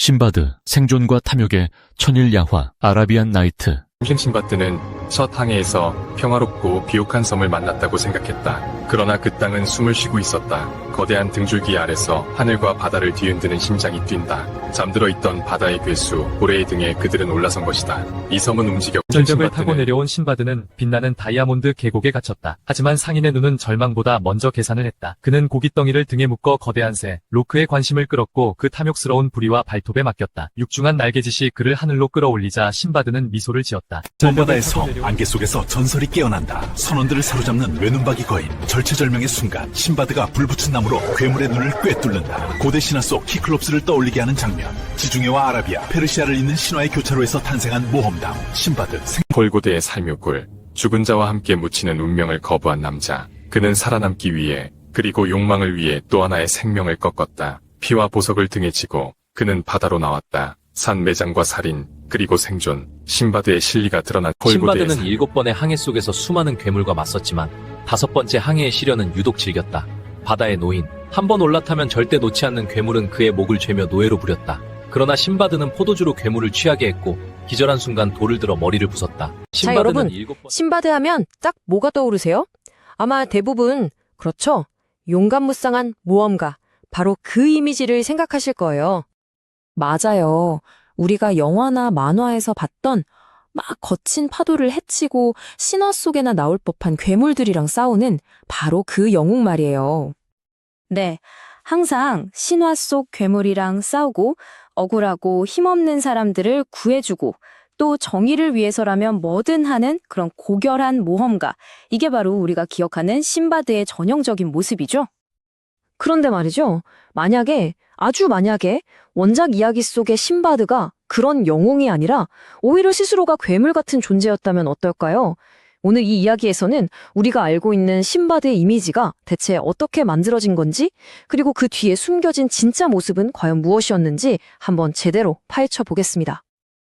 신바드, 생존과 탐욕의 천일야화, 아라비안 나이트. 신바드는 첫 항해에서 평화롭고 비옥한 섬을 만났다고 생각했다. 그러나 그 땅은 숨을 쉬고 있었다. 거대한 등줄기 아래서 하늘과 바다를 뒤흔드는 심장이 뛴다. 잠들어 있던 바다의 괴수, 고래의 등에 그들은 올라선 것이다. 이 섬은 움직여. 절벽을 타고 내려온 신바드는 빛나는 다이아몬드 계곡에 갇혔다. 하지만 상인의 눈은 절망보다 먼저 계산을 했다. 그는 고깃덩이를 등에 묶어 거대한 새, 로크의 관심을 끌었고 그 탐욕스러운 부리와 발톱에 맡겼다. 육중한 날개짓이 그를 하늘로 끌어올리자 신바드는 미소를 지었다. 먼바다에서 안개 속에서 전설이 깨어난다. 선원들을 사로잡는 외눈박이 거인. 절체절명의 순간 신바드가 불붙은 나무로 괴물의 눈을 꿰뚫는다. 고대 신화 속 키클롭스를 떠올리게 하는 장면. 지중해와 아라비아, 페르시아를 잇는 신화의 교차로에서 탄생한 모험담 신바드. 골고대의 삶의 꿀, 죽은 자와 함께 묻히는 운명을 거부한 남자. 그는 살아남기 위해, 그리고 욕망을 위해 또 하나의 생명을 꺾었다. 피와 보석을 등에 지고 그는 바다로 나왔다. 산 매장과 살인, 그리고 생존, 신바드의 실리가 드러난 신바드는 7번의 항해 속에서 수많은 괴물과 맞섰지만 5번째 항해의 시련은 유독 즐겼다. 바다의 노인, 한 번 올라타면 절대 놓지 않는 괴물은 그의 목을 죄며 노예로 부렸다. 그러나 신바드는 포도주로 괴물을 취하게 했고 기절한 순간 돌을 들어 머리를 부쉈다. 자, 여러분, 신바드 하면 딱 뭐가 떠오르세요? 아마 대부분 그렇죠. 용감무쌍한 모험가, 바로 그 이미지를 생각하실 거예요. 맞아요. 우리가 영화나 만화에서 봤던 막 거친 파도를 헤치고 신화 속에나 나올 법한 괴물들이랑 싸우는 바로 그 영웅 말이에요. 네, 항상 신화 속 괴물이랑 싸우고 억울하고 힘없는 사람들을 구해주고 또 정의를 위해서라면 뭐든 하는 그런 고결한 모험가. 이게 바로 우리가 기억하는 신바드의 전형적인 모습이죠. 그런데 말이죠. 아주 만약에 원작 이야기 속의 신바드가 그런 영웅이 아니라 오히려 스스로가 괴물 같은 존재였다면 어떨까요? 오늘 이 이야기에서는 우리가 알고 있는 신바드의 이미지가 대체 어떻게 만들어진 건지, 그리고 그 뒤에 숨겨진 진짜 모습은 과연 무엇이었는지 한번 제대로 파헤쳐 보겠습니다.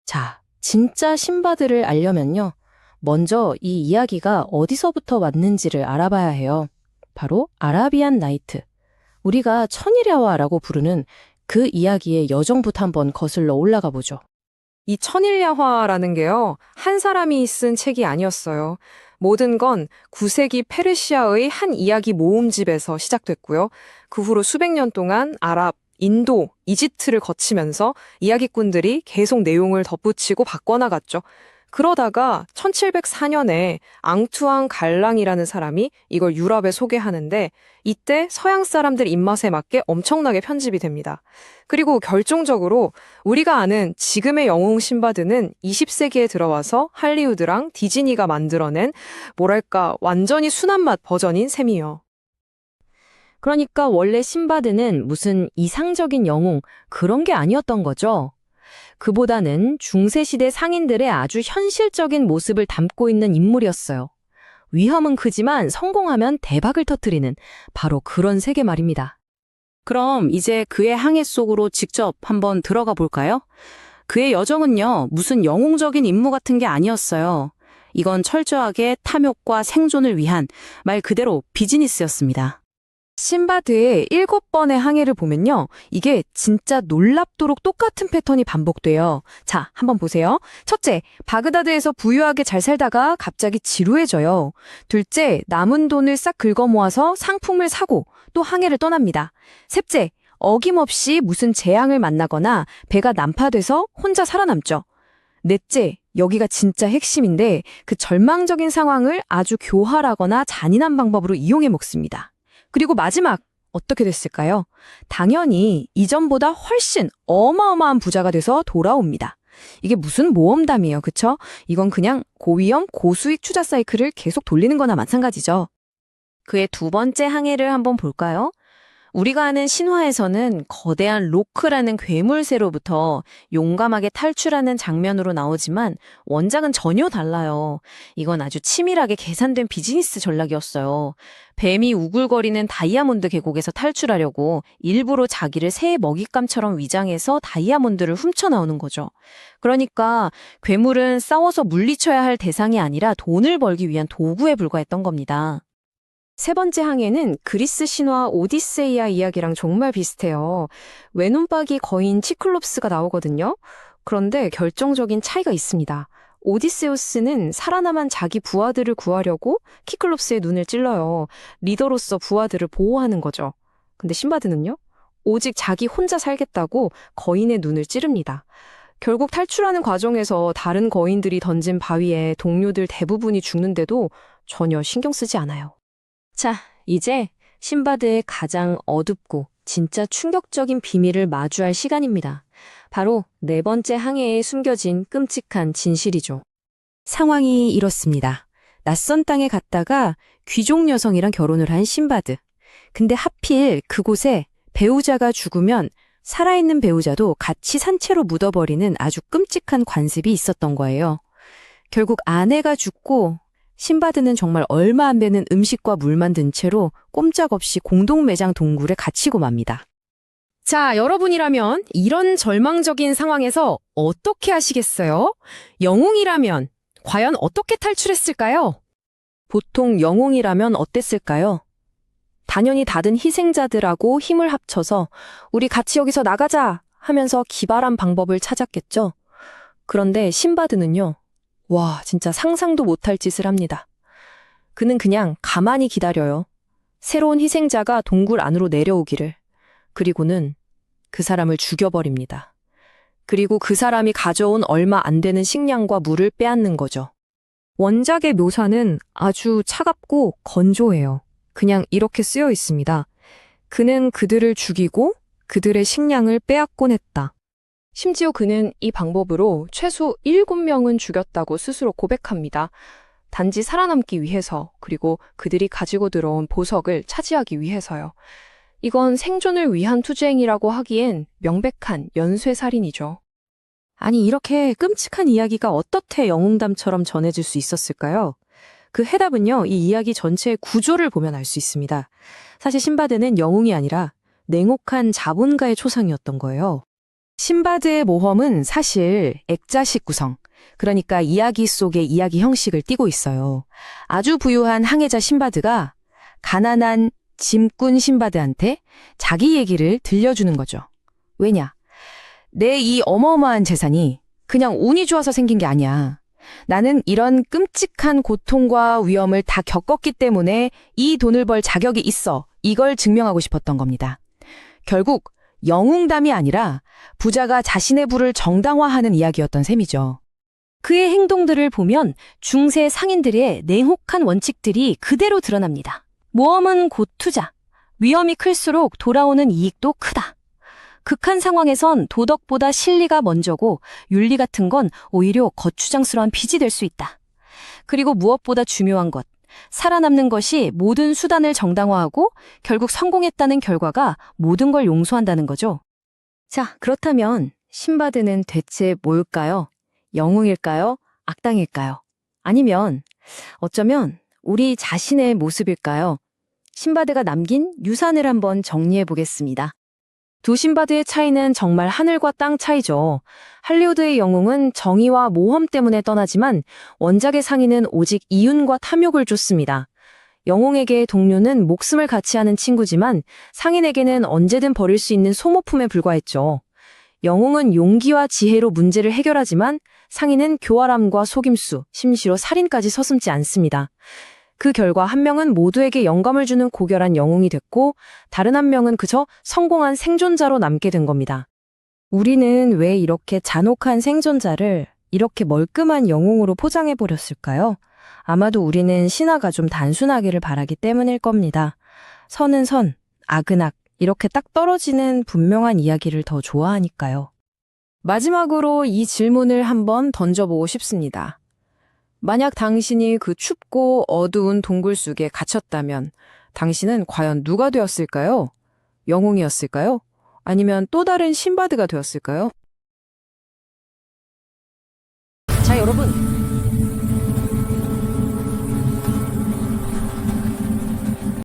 자, 진짜 신바드를 알려면요. 먼저 이 이야기가 어디서부터 왔는지를 알아봐야 해요. 바로 아라비안 나이트. 우리가 천일야화라고 부르는 그 이야기의 여정부터 한번 거슬러 올라가 보죠. 이 천일야화라는 게요, 한 사람이 쓴 책이 아니었어요. 모든 건 9세기 페르시아의 한 이야기 모음집에서 시작됐고요. 그 후로 수백 년 동안 아랍, 인도, 이집트를 거치면서 이야기꾼들이 계속 내용을 덧붙이고 바꿔나갔죠. 그러다가 1704년에 앙투안 갈랑이라는 사람이 이걸 유럽에 소개하는데 이때 서양 사람들 입맛에 맞게 엄청나게 편집이 됩니다. 그리고 결정적으로 우리가 아는 지금의 영웅 신바드는 20세기에 들어와서 할리우드랑 디즈니가 만들어낸 뭐랄까 완전히 순한 맛 버전인 셈이요. 그러니까 원래 신바드는 무슨 이상적인 영웅 그런 게 아니었던 거죠. 그보다는 중세시대 상인들의 아주 현실적인 모습을 담고 있는 인물이었어요. 위험은 크지만 성공하면 대박을 터뜨리는 바로 그런 세계 말입니다. 그럼 이제 그의 항해 속으로 직접 한번 들어가 볼까요? 그의 여정은요, 무슨 영웅적인 임무 같은 게 아니었어요. 이건 철저하게 탐욕과 생존을 위한 말 그대로 비즈니스였습니다. 신바드의 7번의 항해를 보면요. 이게 진짜 놀랍도록 똑같은 패턴이 반복돼요. 자, 한번 보세요. 첫째, 바그다드에서 부유하게 잘 살다가 갑자기 지루해져요. 둘째, 남은 돈을 싹 긁어 모아서 상품을 사고 또 항해를 떠납니다. 셋째, 어김없이 무슨 재앙을 만나거나 배가 난파돼서 혼자 살아남죠. 넷째, 여기가 진짜 핵심인데 그 절망적인 상황을 아주 교활하거나 잔인한 방법으로 이용해 먹습니다. 그리고 마지막, 어떻게 됐을까요? 당연히 이전보다 훨씬 어마어마한 부자가 돼서 돌아옵니다. 이게 무슨 모험담이에요, 그쵸? 이건 그냥 고위험, 고수익 투자 사이클을 계속 돌리는 거나 마찬가지죠. 그의 두 번째 항해를 한번 볼까요? 우리가 아는 신화에서는 거대한 로크라는 괴물새로부터 용감하게 탈출하는 장면으로 나오지만 원작은 전혀 달라요. 이건 아주 치밀하게 계산된 비즈니스 전략이었어요. 뱀이 우글거리는 다이아몬드 계곡에서 탈출하려고 일부러 자기를 새의 먹잇감처럼 위장해서 다이아몬드를 훔쳐 나오는 거죠. 그러니까 괴물은 싸워서 물리쳐야 할 대상이 아니라 돈을 벌기 위한 도구에 불과했던 겁니다. 세 번째 항해는 그리스 신화 오디세이아 이야기랑 정말 비슷해요. 외눈박이 거인 치클롭스가 나오거든요. 그런데 결정적인 차이가 있습니다. 오디세우스는 살아남은 자기 부하들을 구하려고 키클롭스의 눈을 찔러요. 리더로서 부하들을 보호하는 거죠. 근데 신바드는요? 오직 자기 혼자 살겠다고 거인의 눈을 찌릅니다. 결국 탈출하는 과정에서 다른 거인들이 던진 바위에 동료들 대부분이 죽는데도 전혀 신경 쓰지 않아요. 자, 이제 신바드의 가장 어둡고 진짜 충격적인 비밀을 마주할 시간입니다. 바로 네 번째 항해에 숨겨진 끔찍한 진실이죠. 상황이 이렇습니다. 낯선 땅에 갔다가 귀족 여성이랑 결혼을 한 신바드. 근데 하필 그곳에 배우자가 죽으면 살아있는 배우자도 같이 산채로 묻어버리는 아주 끔찍한 관습이 있었던 거예요. 결국 아내가 죽고 신바드는 정말 얼마 안 되는 음식과 물만 든 채로 꼼짝없이 공동매장 동굴에 갇히고 맙니다. 자, 여러분이라면 이런 절망적인 상황에서 어떻게 하시겠어요? 영웅이라면 과연 어떻게 탈출했을까요? 보통 영웅이라면 어땠을까요? 당연히 다른 희생자들하고 힘을 합쳐서 우리 같이 여기서 나가자 하면서 기발한 방법을 찾았겠죠. 그런데 신바드는요. 와, 진짜 상상도 못할 짓을 합니다. 그는 그냥 가만히 기다려요. 새로운 희생자가 동굴 안으로 내려오기를. 그리고는 그 사람을 죽여버립니다. 그리고 그 사람이 가져온 얼마 안 되는 식량과 물을 빼앗는 거죠. 원작의 묘사는 아주 차갑고 건조해요. 그냥 이렇게 쓰여 있습니다. 그는 그들을 죽이고 그들의 식량을 빼앗곤 했다. 심지어 그는 이 방법으로 최소 7명은 죽였다고 스스로 고백합니다. 단지 살아남기 위해서, 그리고 그들이 가지고 들어온 보석을 차지하기 위해서요. 이건 생존을 위한 투쟁이라고 하기엔 명백한 연쇄살인이죠. 아니, 이렇게 끔찍한 이야기가 어떻게 영웅담처럼 전해질 수 있었을까요? 그 해답은요, 이 이야기 전체의 구조를 보면 알 수 있습니다. 사실 신바드는 영웅이 아니라 냉혹한 자본가의 초상이었던 거예요. 신바드의 모험은 사실 액자식 구성, 그러니까 이야기 속의 이야기 형식을 띠고 있어요. 아주 부유한 항해자 신바드가 가난한 짐꾼 신바드한테 자기 얘기를 들려주는 거죠. 왜냐? 내 이 어마어마한 재산이 그냥 운이 좋아서 생긴 게 아니야. 나는 이런 끔찍한 고통과 위험을 다 겪었기 때문에 이 돈을 벌 자격이 있어. 이걸 증명하고 싶었던 겁니다. 결국 영웅담이 아니라 부자가 자신의 부를 정당화하는 이야기였던 셈이죠. 그의 행동들을 보면 중세 상인들의 냉혹한 원칙들이 그대로 드러납니다. 모험은 곧 투자, 위험이 클수록 돌아오는 이익도 크다. 극한 상황에선 도덕보다 실리가 먼저고 윤리 같은 건 오히려 거추장스러운 빚이 될 수 있다. 그리고 무엇보다 중요한 것, 살아남는 것이 모든 수단을 정당화하고 결국 성공했다는 결과가 모든 걸 용서한다는 거죠. 자, 그렇다면 신바드는 대체 뭘까요? 영웅일까요? 악당일까요? 아니면 어쩌면 우리 자신의 모습일까요? 신바드가 남긴 유산을 한번 정리해 보겠습니다. 두 신바드의 차이는 정말 하늘과 땅 차이죠. 할리우드의 영웅은 정의와 모험 때문에 떠나지만 원작의 상인은 오직 이윤과 탐욕을 쫓습니다. 영웅에게 동료는 목숨을 같이 하는 친구지만 상인에게는 언제든 버릴 수 있는 소모품에 불과했죠. 영웅은 용기와 지혜로 문제를 해결하지만 상인은 교활함과 속임수, 심지어 살인까지 서슴지 않습니다. 그 결과 한 명은 모두에게 영감을 주는 고결한 영웅이 됐고 다른 한 명은 그저 성공한 생존자로 남게 된 겁니다. 우리는 왜 이렇게 잔혹한 생존자를 이렇게 멀끔한 영웅으로 포장해버렸을까요? 아마도 우리는 신화가 좀 단순하기를 바라기 때문일 겁니다. 선은 선, 악은 악, 이렇게 딱 떨어지는 분명한 이야기를 더 좋아하니까요. 마지막으로 이 질문을 한번 던져보고 싶습니다. 만약 당신이 그 춥고 어두운 동굴 속에 갇혔다면 당신은 과연 누가 되었을까요? 영웅이었을까요? 아니면 또 다른 신바드가 되었을까요? 자, 여러분.